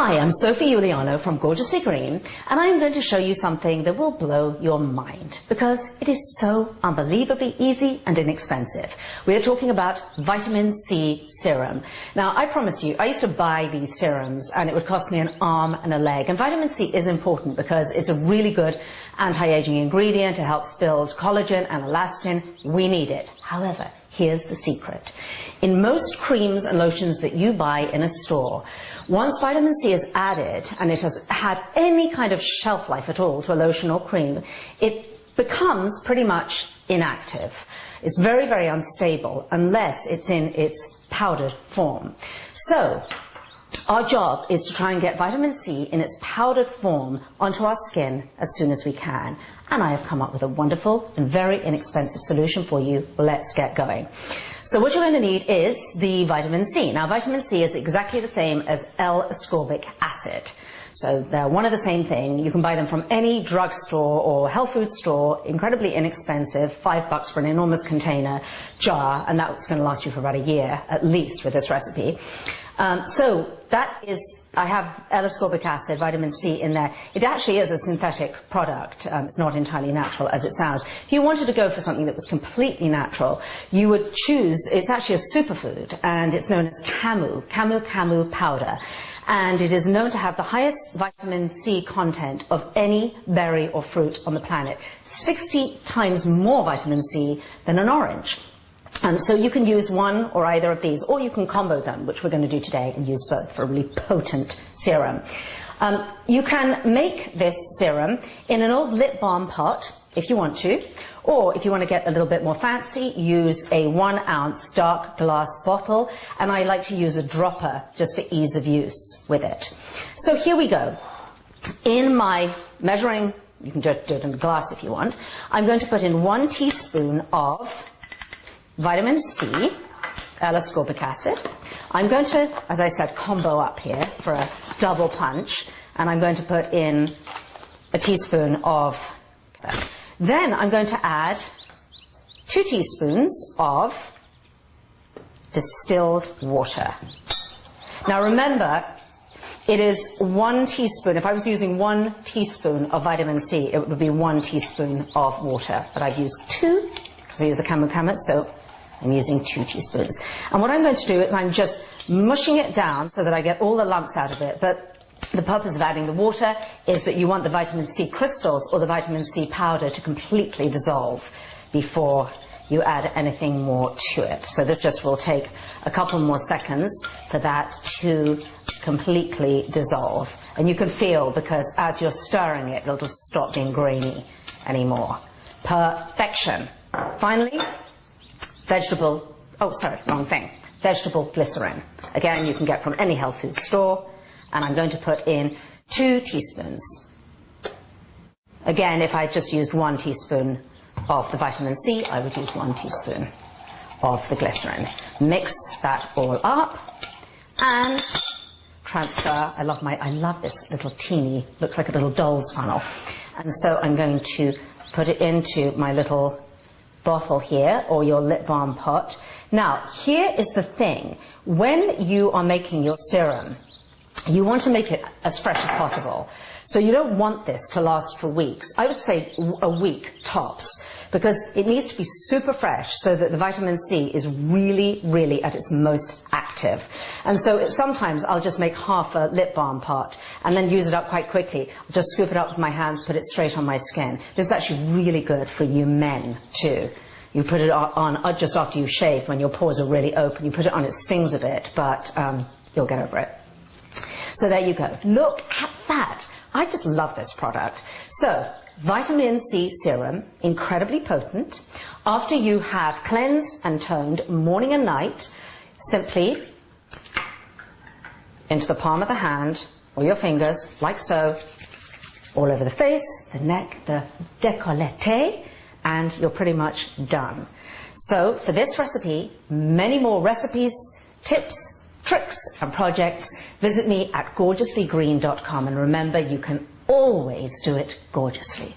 Hi, I'm Sophie Giuliano from Gorgeously Green, and I'm going to show you something that will blow your mind because it is so unbelievably easy and inexpensive. We are talking about vitamin C serum. Now, I promise you, I used to buy these serums and it would cost me an arm and a leg. And vitamin C is important because it's a really good anti-aging ingredient. It helps build collagen and elastin. We need it. However, here's the secret. In most creams and lotions that you buy in a store, once vitamin C is added and it has had any kind of shelf life at all to a lotion or cream, it becomes pretty much inactive. It's very, very unstable unless it's in its powdered form. So our job is to try and get vitamin C in its powdered form onto our skin as soon as we can. And I have come up with a wonderful and very inexpensive solution for you. Let's get going. So what you're going to need is the vitamin C. Now, vitamin C is exactly the same as L-ascorbic acid. So they're one of the same thing. You can buy them from any drugstore or health food store, incredibly inexpensive, $5 for an enormous container jar, and that's going to last you for about a year, at least, with this recipe. So that is, I have L-ascorbic acid, vitamin C in there. It actually is a synthetic product. It's not entirely natural as it sounds. If you wanted to go for something that was completely natural, you would choose, it's actually a superfood, and it's known as camu powder. And it is known to have the highest vitamin C content of any berry or fruit on the planet. 60 times more vitamin C than an orange. So you can use one or either of these, or you can combo them, which we're going to do today, and use both for a really potent serum. You can make this serum in an old lip balm pot, if you want to, or if you want to get a little bit more fancy, use a 1-ounce dark glass bottle, and I like to use a dropper just for ease of use with it. So here we go. In my measuring, you can do it in a glass if you want, I'm going to put in 1 teaspoon of vitamin C, L-ascorbic acid. I'm going to, as I said, combo up here for a double punch, and I'm going to put in a teaspoon of, then I'm going to add 2 teaspoons of distilled water. Now remember, it is 1 teaspoon. If I was using 1 teaspoon of vitamin C, it would be 1 teaspoon of water. But I've used 2, because I use the camu, so I'm using 2 teaspoons. And what I'm going to do is I'm just mushing it down so that I get all the lumps out of it. But the purpose of adding the water is that you want the vitamin C crystals or the vitamin C powder to completely dissolve before you add anything more to it. So this just will take a couple more seconds for that to completely dissolve. And you can feel, because as you're stirring it, it'll just stop being grainy anymore. Perfection. Finally, vegetable glycerin. Again, you can get from any health food store, and I'm going to put in 2 teaspoons. Again, if I just used 1 teaspoon of the vitamin C, I would use 1 teaspoon of the glycerin. Mix that all up and transfer. I love this little teeny, looks like a little doll's funnel. And so I'm going to put it into my little bottle here, or your lip balm pot. Now, here is the thing. When you are making your serum, you want to make it as fresh as possible. So you don't want this to last for weeks. I would say a week tops, because it needs to be super fresh so that the vitamin C is really, really at its most active. And so sometimes I'll just make half a lip balm pot and then use it up quite quickly. I'll just scoop it up with my hands, put it straight on my skin. This is actually really good for you men too. You put it on just after you shave, when your pores are really open. You put it on, it stings a bit, but you'll get over it. So there you go. Look at that. I just love this product. So, vitamin C serum, incredibly potent. After you have cleansed and toned morning and night, simply into the palm of the hand or your fingers, like so, all over the face, the neck, the décolleté, and you're pretty much done. So, for this recipe, many more recipes, tips, tricks and projects, visit me at gorgeouslygreen.com, and remember, you can always do it gorgeously.